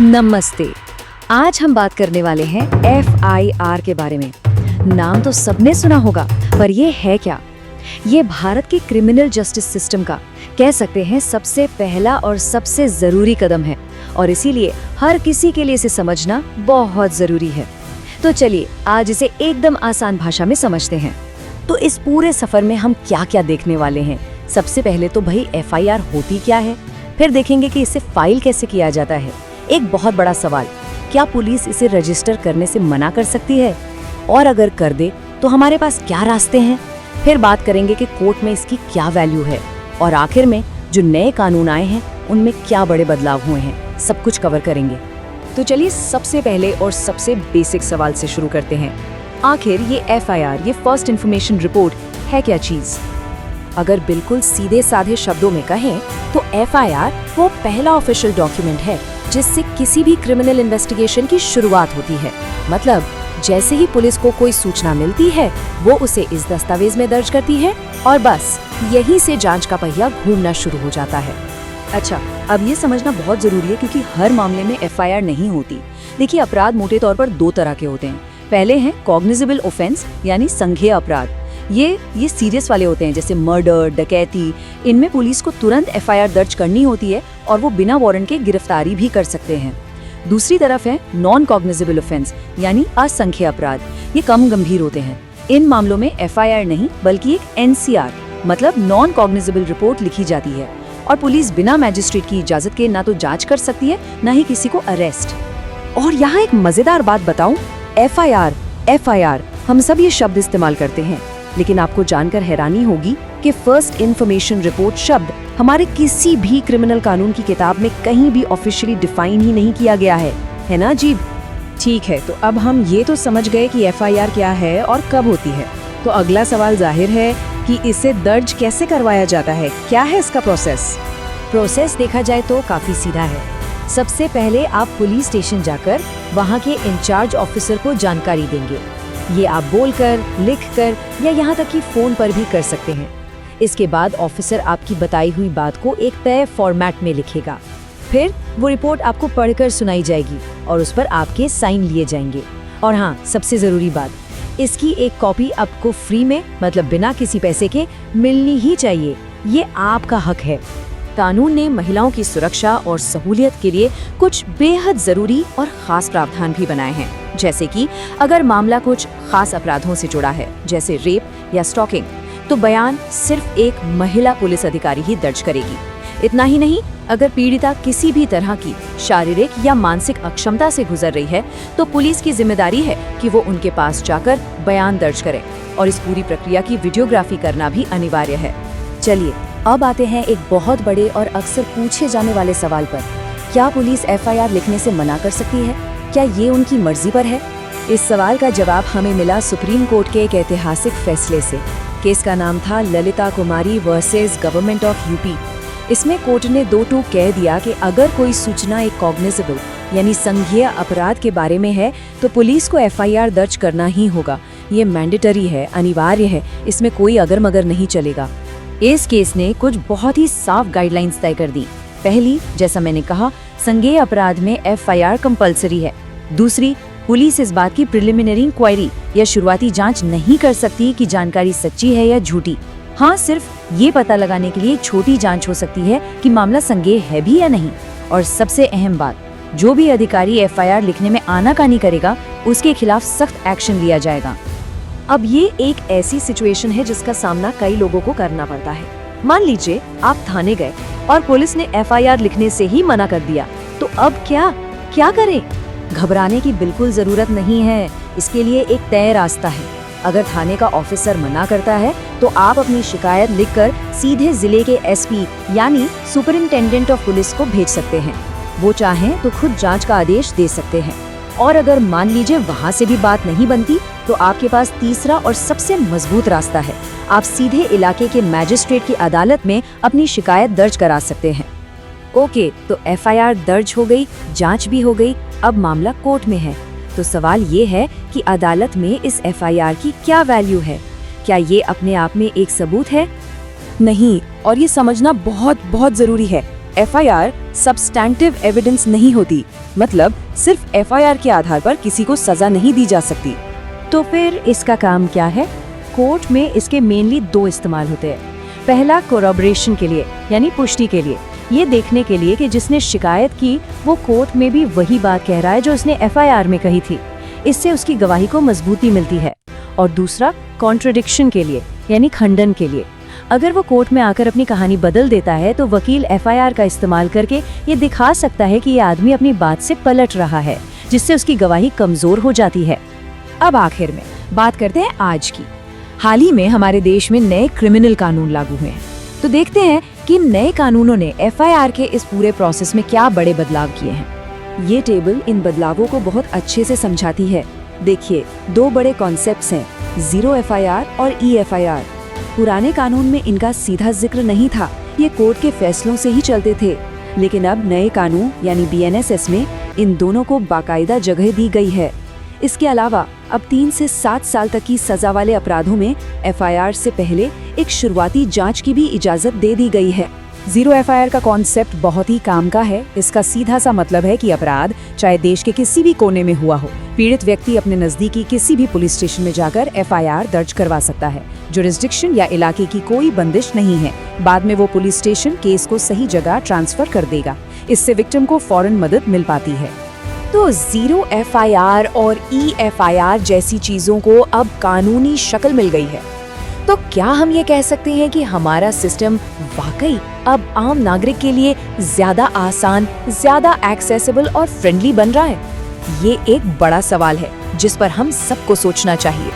नमस्ते। आज हम बात करने वाले हैं FIR के बारे में। नाम तो सबने सुना होगा, पर ये है क्या? ये भारत के क्रिमिनल जस्टिस सिस्टम का कह सकते हैं सबसे पहला और सबसे जरूरी कदम है और इसीलिए हर किसी के लिए इसे समझना बहुत जरूरी है। तो चलिए आज इसे एकदम आसान भाषा में समझते हैं। तो इस पूरे सफर में हम क्या क्या देखने वाले हैं? सबसे पहले तो भाई FIR होती क्या है, फिर देखेंगे कि इसे फाइल कैसे किया जाता है। एक बहुत बड़ा सवाल, क्या पुलिस इसे रजिस्टर करने से मना कर सकती है? और अगर कर दे तो हमारे पास क्या रास्ते हैं? फिर बात करेंगे कि कोर्ट में इसकी क्या वैल्यू है और आखिर में जो नए कानून आए हैं उनमें क्या बड़े बदलाव हुए हैं, सब कुछ कवर करेंगे। तो चलिए सबसे पहले और सबसे बेसिक सवाल से शुरू करते हैं। आखिर ये FIR, ये फर्स्ट इन्फॉर्मेशन रिपोर्ट है क्या चीज? अगर बिल्कुल सीधे साधे शब्दों में कहें तो FIR वो पहला ऑफिशियल डॉक्यूमेंट है जिससे किसी भी क्रिमिनल इन्वेस्टिगेशन की शुरुआत होती है। मतलब जैसे ही पुलिस को कोई सूचना मिलती है वो उसे इस दस्तावेज में दर्ज करती है और बस यहीं से जांच का पहिया घूमना शुरू हो जाता है। अच्छा, अब ये समझना बहुत जरूरी है क्योंकि हर मामले में FIR नहीं होती। देखिए, अपराध मोटे तौर पर दो तरह के होते हैं। पहले हैं कॉग्निजेबल ऑफेंस यानी संज्ञेय अपराध। ये सीरियस वाले होते हैं जैसे मर्डर, डकैती। इनमें पुलिस को तुरंत FIR दर्ज करनी होती है और वो बिना वारंट के गिरफ्तारी भी कर सकते हैं। दूसरी तरफ है नॉन कॉग्निजेबल ऑफेंस यानी असंख्येय अपराध। ये कम गंभीर होते हैं। इन मामलों में FIR नहीं बल्कि एक NCR मतलब नॉन कॉग्निजेबल रिपोर्ट लिखी जाती है और पुलिस बिना मैजिस्ट्रेट की इजाजत के ना तो जांच कर सकती है ना ही किसी को अरेस्ट। और यहाँ एक मजेदार बात बताऊं, FIR हम सब ये शब्द इस्तेमाल करते हैं, लेकिन आपको जानकर हैरानी होगी कि फर्स्ट इन्फॉर्मेशन रिपोर्ट शब्द हमारे किसी भी क्रिमिनल कानून की किताब में कहीं भी ऑफिशियली डिफाइन ही नहीं किया गया है ना अजीब? ठीक है, तो अब हम ये तो समझ गए कि FIR क्या है और कब होती है। तो अगला सवाल जाहिर है कि इसे दर्ज कैसे करवाया जाता है, क्या है इसका प्रोसेस देखा जाए तो काफी सीधा है। सबसे पहले आप पुलिस स्टेशन जाकर वहाँ के इंचार्ज ऑफिसर को जानकारी देंगे। ये आप बोलकर, लिखकर या यहाँ तक कि फोन पर भी कर सकते हैं। इसके बाद ऑफिसर आपकी बताई हुई बात को एक तय फॉर्मेट में लिखेगा। फिर वो रिपोर्ट आपको पढ़कर सुनाई जाएगी और उस पर आपके साइन लिए जाएंगे। और हाँ, सबसे जरूरी बात, इसकी एक कॉपी आपको फ्री में मतलब बिना किसी पैसे के मिलनी ही चाहिए। ये आपका हक है। कानून ने महिलाओं की सुरक्षा और सहूलियत के लिए कुछ बेहद जरूरी और खास प्रावधान भी बनाए हैं, जैसे कि अगर मामला कुछ खास अपराधों से जुड़ा है जैसे रेप या स्टॉकिंग, तो बयान सिर्फ एक महिला पुलिस अधिकारी ही दर्ज करेगी। इतना ही नहीं, अगर पीड़िता किसी भी तरह की शारीरिक या मानसिक अक्षमता से गुजर रही है तो पुलिस की जिम्मेदारी है कि वो उनके पास जाकर बयान दर्ज करे और इस पूरी प्रक्रिया की वीडियोग्राफी करना भी अनिवार्य है। चलिए अब आते हैं एक बहुत बड़े और अक्सर पूछे जाने वाले सवाल पर। क्या पुलिस FIR लिखने से मना कर सकती है? क्या ये उनकी मर्जी पर है? इस सवाल का जवाब हमें मिला सुप्रीम कोर्ट के एक ऐतिहासिक फैसले से। केस का नाम था ललिता कुमारी वर्सेस गवर्नमेंट ऑफ UP। इसमें कोर्ट ने 2 टूक कह दिया कि अगर कोई सूचना एक कॉग्निजेबल यानी संज्ञेय अपराध के बारे में है तो पुलिस को FIR दर्ज करना ही होगा। ये मैंडेटरी है, अनिवार्य है, इसमें कोई अगर मगर नहीं चलेगा। इस केस ने कुछ बहुत ही साफ गाइडलाइंस तय कर दी। पहली, जैसा मैंने कहा, संज्ञेय अपराध में FIR कंपलसरी है। दूसरी, पुलिस इस बात की प्रिलिमिनरी इंक्वायरी या शुरुआती जांच नहीं कर सकती कि जानकारी सच्ची है या झूठी। हाँ, सिर्फ ये पता लगाने के लिए छोटी जांच हो सकती है कि मामला संज्ञेय है भी या नहीं। और सबसे अहम बात, जो भी अधिकारी FIR लिखने में आनाकानी करेगा उसके खिलाफ सख्त एक्शन लिया जाएगा। अब ये एक ऐसी सिचुएशन है जिसका सामना कई लोगों को करना पड़ता है। मान लीजिए आप थाने गए और पुलिस ने FIR लिखने से ही मना कर दिया, तो अब क्या करें? घबराने की बिल्कुल जरूरत नहीं है। इसके लिए एक तय रास्ता है। अगर थाने का ऑफिसर मना करता है तो आप अपनी शिकायत लिखकर सीधे जिले के SP यानी सुपरिंटेंडेंट ऑफ पुलिस को भेज सकते हैं। वो चाहें तो खुद जांच का आदेश दे सकते हैं। और अगर मान लीजिए वहाँ से भी बात नहीं बनती तो आपके पास तीसरा और सबसे मजबूत रास्ता है। आप सीधे इलाके के मैजिस्ट्रेट की अदालत में अपनी शिकायत दर्ज करा सकते हैं। ओके, तो FIR दर्ज हो गई, जांच भी हो गई, अब मामला कोर्ट में है। तो सवाल ये है कि अदालत में इस FIR की क्या वैल्यू है? क्या ये अपने आप में एक सबूत है? नहीं, और ये समझना बहुत बहुत जरूरी है। FIR सब्सटैंटिव एविडेंस नहीं होती, मतलब सिर्फ FIR के आधार पर किसी को सजा नहीं दी जा सकती। तो फिर इसका काम क्या है? कोर्ट में इसके मेनली 2 इस्तेमाल होते हैं। पहला कोरॉबरेशन के लिए, यानी पुष्टि के लिए, ये देखने के लिए कि जिसने शिकायत की वो कोर्ट में भी वही बात कह रहा है जो उसने FIR में कही थी। इससे उसकी गवाही को मजबूती मिलती है। और दूसरा कॉन्ट्रडिक्शन के लिए, यानी खंडन के लिए। अगर वो कोर्ट में आकर अपनी कहानी बदल देता है तो वकील FIR का इस्तेमाल करके ये दिखा सकता है कि ये आदमी अपनी बात से पलट रहा है, जिससे उसकी गवाही कमजोर हो जाती है। अब आखिर में बात करते हैं आज की। हाल ही में हमारे देश में नए क्रिमिनल कानून लागू हुए हैं, तो देखते हैं कि नए कानूनों ने FIR के इस पूरे प्रोसेस में क्या बड़े बदलाव किए हैं। ये टेबल इन बदलावों को बहुत अच्छे से समझाती है। देखिए, 2 बड़े कॉन्सेप्ट्स हैं, 0 FIR और EFIR। पुराने कानून में इनका सीधा जिक्र नहीं था, ये कोर्ट के फैसलों से ही चलते थे। लेकिन अब नए कानून यानी BNSS में इन दोनों को बाकायदा जगह दी गई है। इसके अलावा अब 3 से 7 साल तक की सजा वाले अपराधों में FIR से पहले एक शुरुआती जांच की भी इजाजत दे दी गई है। 0 FIR का कॉन्सेप्ट बहुत ही काम का है। इसका सीधा सा मतलब है कि अपराध चाहे देश के किसी भी कोने में हुआ हो, पीड़ित व्यक्ति अपने नजदीकी किसी भी पुलिस स्टेशन में जाकर FIR दर्ज करवा सकता है। जुरिस्डिक्शन या इलाके की कोई बंदिश नहीं है। बाद में वो पुलिस स्टेशन केस को सही जगह ट्रांसफर कर देगा। इससे विक्टिम को फौरन मदद मिल पाती है। तो 0 FIR और EFIR जैसी चीजों को अब कानूनी शक्ल मिल गई है। तो क्या हम ये कह सकते हैं कि हमारा सिस्टम वाकई अब आम नागरिक के लिए ज्यादा आसान, ज्यादा एक्सेसिबल और फ्रेंडली बन रहा है? ये एक बड़ा सवाल है जिस पर हम सबको सोचना चाहिए।